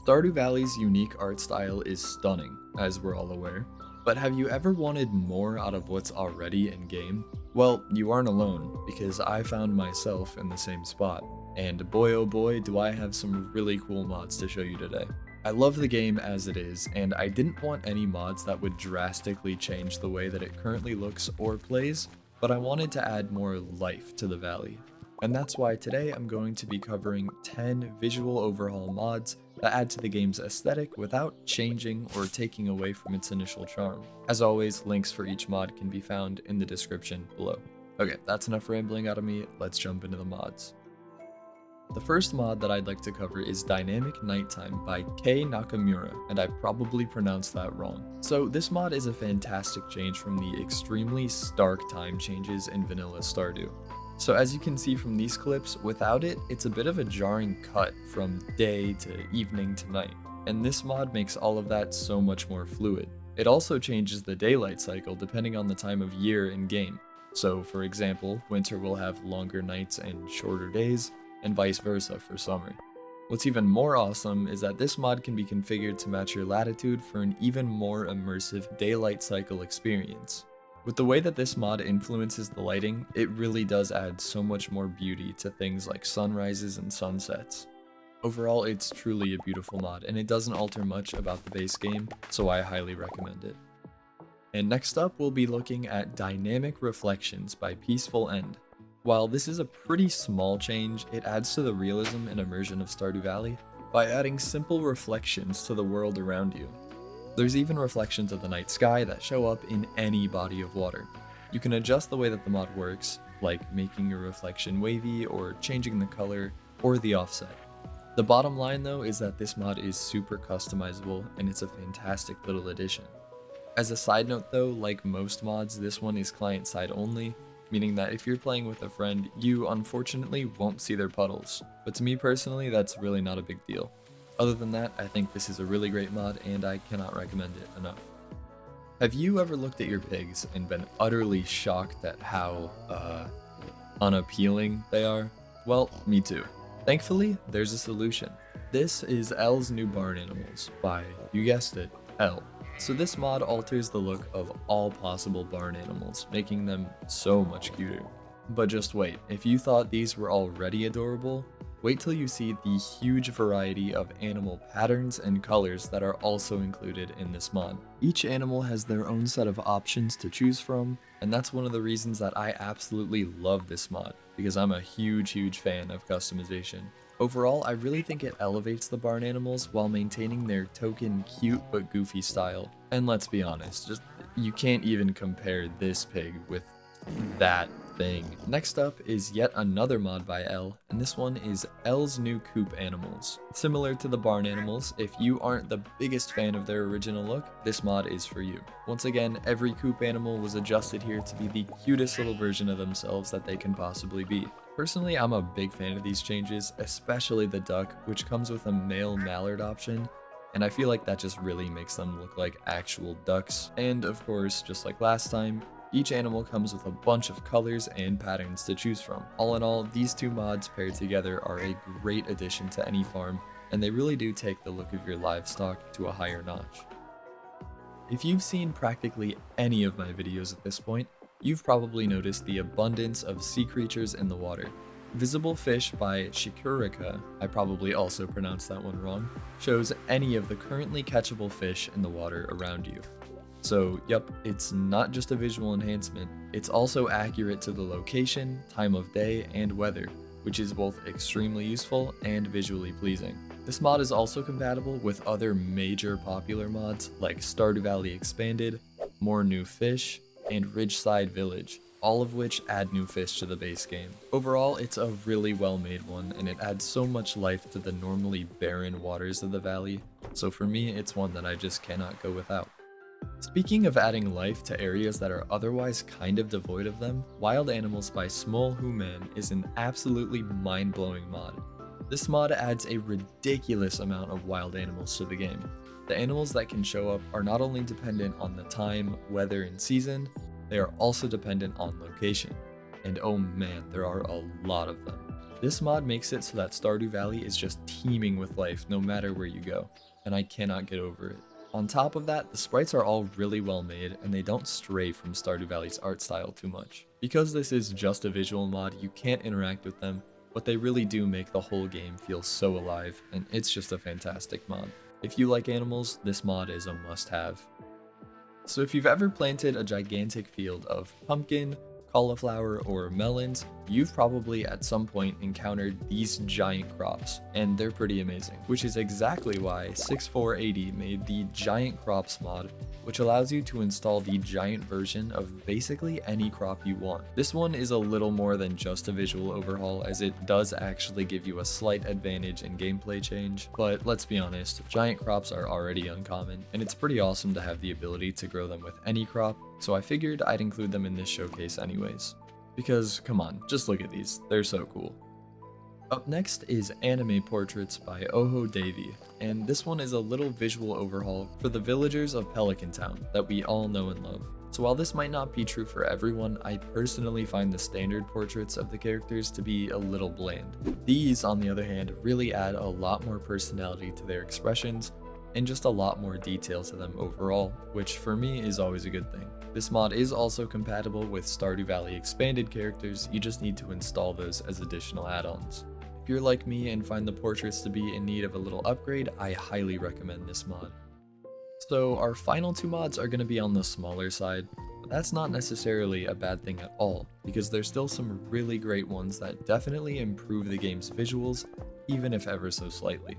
Stardew Valley's unique art style is stunning, as we're all aware. But have you ever wanted more out of what's already in-game? Well, you aren't alone, because I found myself in the same spot. And boy oh boy do I have some really cool mods to show you today. I love the game as it is, and I didn't want any mods that would drastically change the way that it currently looks or plays, but I wanted to add more life to the valley. And that's why today I'm going to be covering 10 visual overhaul mods that add to the game's aesthetic without changing or taking away from its initial charm. As always, links for each mod can be found in the description below. Okay, that's enough rambling out of me, let's jump into the mods. The first mod that I'd like to cover is Dynamic Nighttime by Kei Nakamura, and I probably pronounced that wrong. So this mod is a fantastic change from the extremely stark time changes in vanilla Stardew. So as you can see from these clips, without it, it's a bit of a jarring cut from day to evening to night, and this mod makes all of that so much more fluid. It also changes the daylight cycle depending on the time of year in game. So for example, winter will have longer nights and shorter days, and vice versa for summer. What's even more awesome is that this mod can be configured to match your latitude for an even more immersive daylight cycle experience. With the way that this mod influences the lighting, it really does add so much more beauty to things like sunrises and sunsets. Overall, it's truly a beautiful mod, and it doesn't alter much about the base game, so I highly recommend it. And next up, we'll be looking at Dynamic Reflections by Peaceful End. While this is a pretty small change, it adds to the realism and immersion of Stardew Valley by adding simple reflections to the world around you. There's even reflections of the night sky that show up in any body of water. You can adjust the way that the mod works, like making your reflection wavy or changing the color or the offset. The bottom line though is that this mod is super customizable and it's a fantastic little addition. As a side note though, like most mods, this one is client side only, meaning that if you're playing with a friend, you unfortunately won't see their puddles. But to me personally, that's really not a big deal. Other than that, I think this is a really great mod and I cannot recommend it enough. Have you ever looked at your pigs and been utterly shocked at how, unappealing they are? Well, me too. Thankfully, there's a solution. This is Elle's New Barn Animals by, you guessed it, Elle. So this mod alters the look of all possible barn animals, making them so much cuter. But just wait, if you thought these were already adorable, wait till you see the huge variety of animal patterns and colors that are also included in this mod. Each animal has their own set of options to choose from, and that's one of the reasons that I absolutely love this mod, because I'm a huge fan of customization. Overall, I really think it elevates the barn animals while maintaining their token cute but goofy style. And let's be honest, you can't even compare this pig with that thing. Next up is yet another mod by Elle, and this one is Elle's New Coop Animals. Similar to the barn animals, if you aren't the biggest fan of their original look, this mod is for you. Once again, every Coop animal was adjusted here to be the cutest little version of themselves that they can possibly be. Personally, I'm a big fan of these changes, especially the duck, which comes with a male mallard option, and I feel like that just really makes them look like actual ducks. And of course, just like last time, each animal comes with a bunch of colors and patterns to choose from. All in all, these two mods paired together are a great addition to any farm, and they really do take the look of your livestock to a higher notch. If you've seen practically any of my videos at this point, you've probably noticed the abundance of sea creatures in the water. Visible Fish by Shikurika, I probably also pronounced that one wrong, shows any of the currently catchable fish in the water around you. So, yep, it's not just a visual enhancement, it's also accurate to the location, time of day, and weather, which is both extremely useful and visually pleasing. This mod is also compatible with other major popular mods like Stardew Valley Expanded, More New Fish, and Ridgeside Village, all of which add new fish to the base game. Overall, it's a really well made one, and it adds so much life to the normally barren waters of the valley, so for me, it's one that I just cannot go without. Speaking of adding life to areas that are otherwise kind of devoid of them, Wild Animals by Small Human is an absolutely mind-blowing mod. This mod adds a ridiculous amount of wild animals to the game. The animals that can show up are not only dependent on the time, weather, and season, they are also dependent on location. And oh man, there are a lot of them. This mod makes it so that Stardew Valley is just teeming with life no matter where you go, and I cannot get over it. On top of that, the sprites are all really well made and they don't stray from Stardew Valley's art style too much. Because this is just a visual mod, you can't interact with them, but they really do make the whole game feel so alive, and it's just a fantastic mod. If you like animals, this mod is a must-have. So if you've ever planted a gigantic field of pumpkin, cauliflower, or melons, you've probably at some point encountered these giant crops, and they're pretty amazing. Which is exactly why 6480 made the Giant Crops mod, which allows you to install the giant version of basically any crop you want. This one is a little more than just a visual overhaul, as it does actually give you a slight advantage in gameplay change, but let's be honest, giant crops are already uncommon, and it's pretty awesome to have the ability to grow them with any crop, so I figured I'd include them in this showcase anyways. Because, come on, just look at these, they're so cool. Up next is Anime Portraits by Oho Davy, and this one is a little visual overhaul for the villagers of Pelican Town that we all know and love. So while this might not be true for everyone, I personally find the standard portraits of the characters to be a little bland. These, on the other hand, really add a lot more personality to their expressions, and just a lot more detail to them overall, which for me is always a good thing. This mod is also compatible with Stardew Valley expanded characters, you just need to install those as additional add-ons. If you're like me and find the portraits to be in need of a little upgrade, I highly recommend this mod. So our final two mods are going to be on the smaller side, but that's not necessarily a bad thing at all, because there's still some really great ones that definitely improve the game's visuals, even if ever so slightly.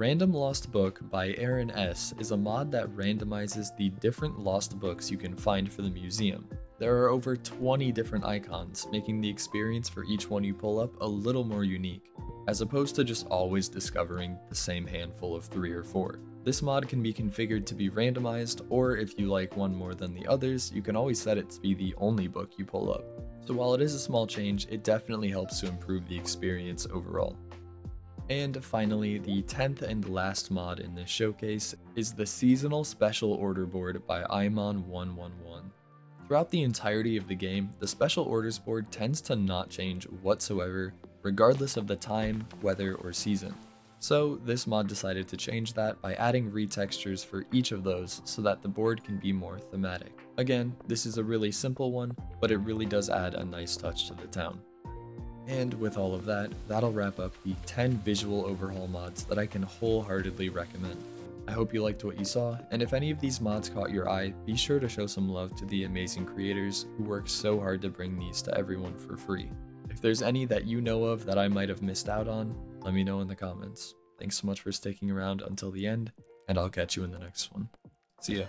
Random Lost Book by Aaron S. is a mod that randomizes the different lost books you can find for the museum. There are over 20 different icons, making the experience for each one you pull up a little more unique, as opposed to just always discovering the same handful of 3 or 4. This mod can be configured to be randomized, or if you like one more than the others, you can always set it to be the only book you pull up. So while it is a small change, it definitely helps to improve the experience overall. And finally, the 10th and last mod in this showcase is the Seasonal Special Order Board by Imon111. Throughout the entirety of the game, the Special Orders board tends to not change whatsoever, regardless of the time, weather, or season. So this mod decided to change that by adding retextures for each of those so that the board can be more thematic. Again, this is a really simple one, but it really does add a nice touch to the town. And with all of that, that'll wrap up the 10 visual overhaul mods that I can wholeheartedly recommend. I hope you liked what you saw, and if any of these mods caught your eye, be sure to show some love to the amazing creators who work so hard to bring these to everyone for free. If there's any that you know of that I might have missed out on, let me know in the comments. Thanks so much for sticking around until the end, and I'll catch you in the next one. See ya.